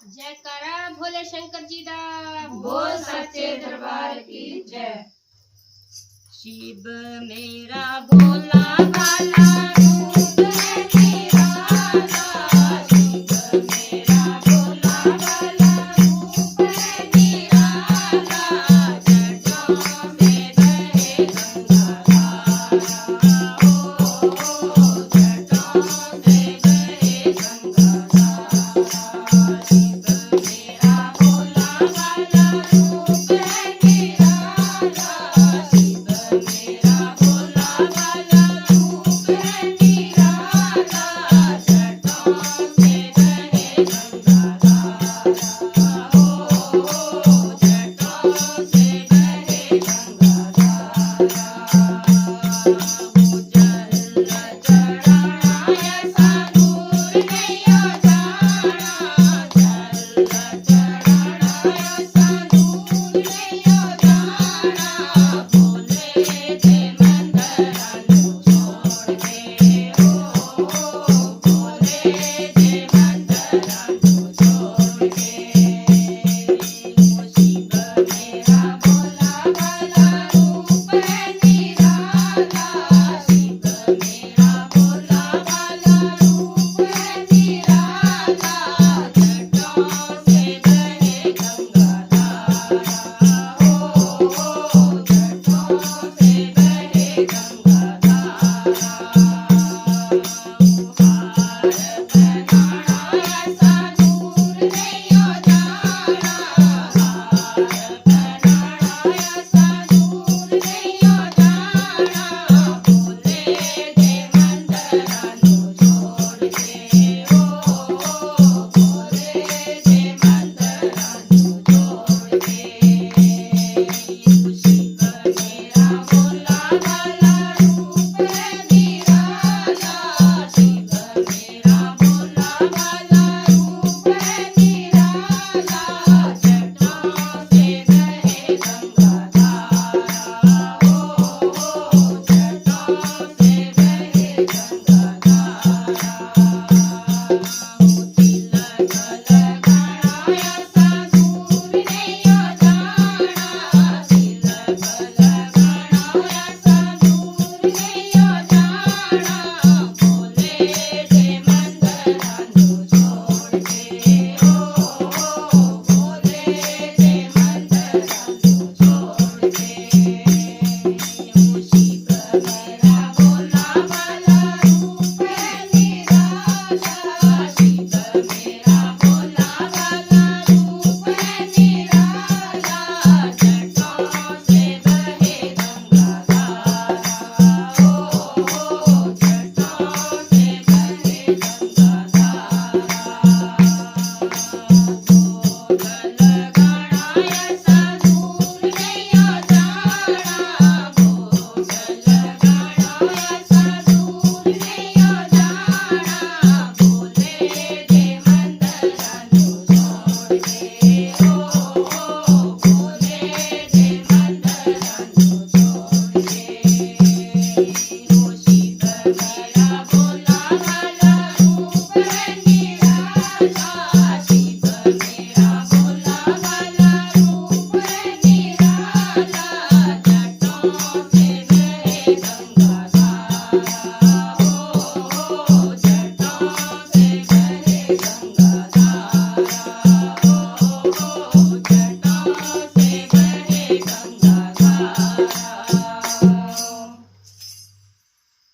जयकारा भोले शंकर जी दा। बोल सच्चे दरबार की जय। शिव मेरा भोला भाला रूप है निराला। शिव मेरा भोला भाला रूप है निराला। जटों में बहे गंगा धारा हो, जटों में बहे गंगा धारा। शिव मेरा भोला भाला रूप है निराला। शिव मेरा भोला भाला रूप है निराला। जटों में बहे गंगा धारा हो, जटों से बहे गंगा धारा। वो जल चढ़ाना ऐसा दूर नैया जाना। जल चढ़ाना ऐसा दूर नैया जाना। भोले के मंदिर छोड़ के हो, भोले के मंदिर छोड़